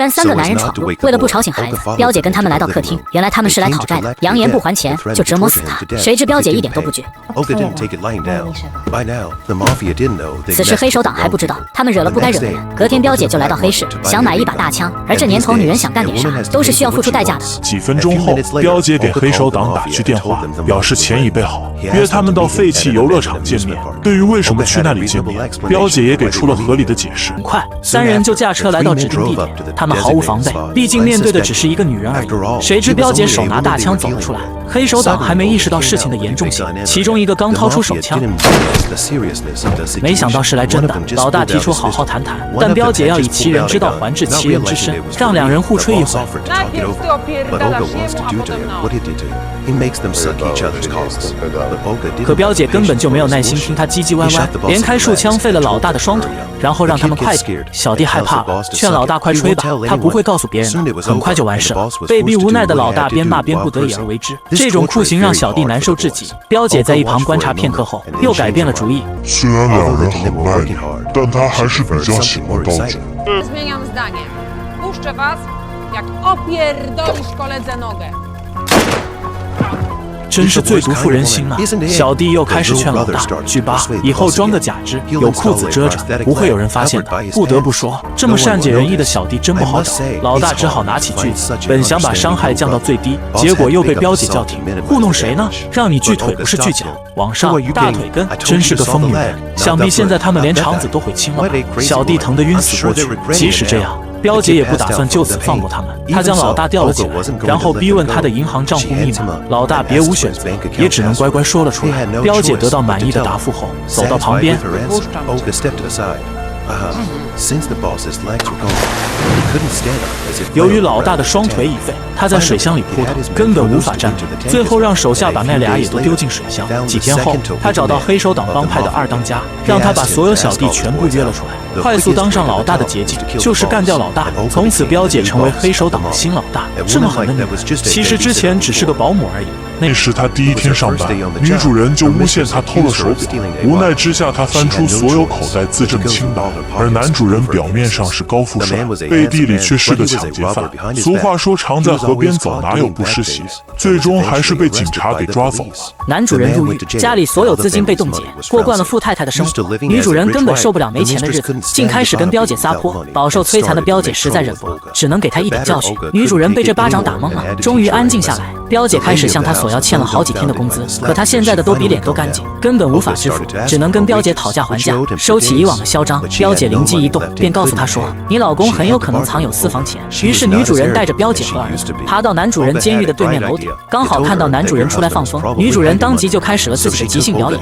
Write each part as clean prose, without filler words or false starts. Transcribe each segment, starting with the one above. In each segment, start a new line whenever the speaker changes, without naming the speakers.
然3个男人闯入，为了不吵醒孩子，彪姐跟他们来到客厅。原来他们是来讨债的，扬言不还钱就折磨死他。谁知彪姐一点都不惧。此时黑手党还不知道，他们惹了不该惹的人。隔天彪姐就来到黑市，想买一把大枪。而这年头，女人想干点啥，都是需要付出代价的。
几分钟后，彪姐给黑手党打去电话，表示钱已备好，约他们到废弃游乐场见面。对于为什么去那里见面，彪姐也给出了合理的解释。
很快，3人就驾车来到指定地点，他们毫无防备，毕竟面对的只是一个女人而已。谁知彪姐手拿大枪走了出来，黑手党还没意识到事情的严重性，其中一个刚掏出手枪，没想到是来真的。老大提出好好谈谈，但彪姐要以其人之道还治其人之身，让2人互吹一回。可彪姐根本就没有耐心听他唧唧歪歪，连开数枪废了老大的双腿，然后让他们快点。小弟害怕了，劝老大快吹吧，他不会告诉别人的，很快就完事了。被逼无奈的老大边骂边不得已而为之，这种酷刑让小弟难受至极。彪姐在一旁观察片刻后，又改变了主意。
虽然2人很卖力，但他还是比较喜欢刀子。真是最毒妇人心啊！小弟又开始劝老大，去吧，以后装个假肢，有裤子遮着，不会有人发现的。不得不说，这么善解人意的小弟真不好找。老大只好拿起锯子，本想把伤害降到最低，结果又被彪姐叫停。糊弄谁呢？让你锯腿不是锯脚，往上大腿根，真是个疯女人。想必现在他们连肠子都会清了吧？小弟疼得晕死过去。即使这样，彪姐也不打算就此放过他们，她将老大吊了起来，然后逼问他的银行账户密码。老大别无选择，也只能乖乖说了出来。彪姐得到满意的答复后，走到旁边。由于老大的双腿已废，他在水箱里扑腾，根本无法站着。最后让手下把那俩也都丢进水箱。几天后，他找到黑手党帮派的2当家，让他把所有小弟全部约了出来，快速当上老大的捷径就是干掉老大。从此，彪姐成为黑手党的新老大。这么狠的女人，其实之前只是个保姆而已。那时他第1天上班，女主人就诬陷他偷了手表，无奈之下他翻出所有口袋自证清白，而男主人表面上是高富帅，背地里却是个抢劫犯。俗话说常在河边走，哪有不湿鞋，最终还是被警察给抓走了。
男主人入狱，家里所有资金被冻结，过惯了富太太的生活，女主人根本受不了没钱的日子，竟开始跟彪姐撒泼。饱受摧残的彪姐实在忍不了，只能给她一点教训。女主人被这巴掌打懵了，终于安静下来。彪姐开始向她索要欠了好几天的工资，可她现在的都比脸都干净，根本无法支付，只能跟彪姐讨价还价，收起以往的嚣张。彪姐灵机一动，便告诉她说：“你老公很有可能藏有私房钱。”于是女主人带着彪姐和儿子爬到男主人监狱的对面楼顶，刚好看到男主人出来放风，女主人当即就开始了自己的即兴表演。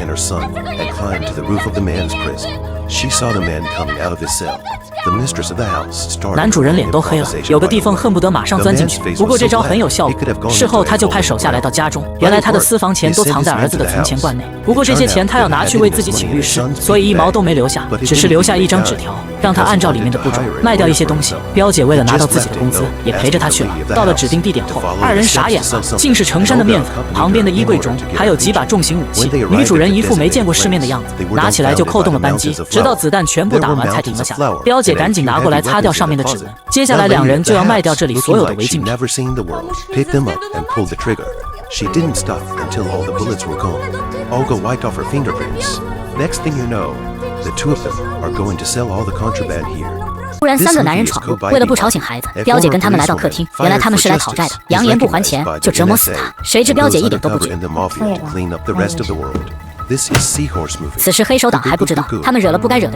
男主人脸都黑了，有个地方恨不得马上钻进去。不过这招很有效果，事后他就派手下来到家中，原来他的私房钱都藏在儿子的存钱罐内。不过这些钱他要拿去为自己请律师，所以1毛都没留下，只是留下一张纸条，让他按照里面的步骤卖掉一些东西。彪姐为了拿到自己的工资，也陪着他去了。到了指定地点后，2人傻眼了，竟是成山的面粉。旁边的衣柜中还有几把重型武器，女主人一副没见过世面的样子，拿起来就扣动了扳机，直到子弹全部打完才停了下来。彪姐赶紧拿过来擦掉上面的指纹，接下来2人就要卖掉这里所有的违禁品。
She didn't stop until all the bullets were gone. Olga wiped off her fingerprints. Next thing you know, the 2 of them are going to sell all the contraband here.
突然3个男人闯入，为了不吵醒孩子，彪姐跟他们来到客厅。原来他们是来讨债的，扬言不还钱就折磨死他。谁知彪姐一点都不惧。此时黑手党还不知道，他们惹了不该惹的人。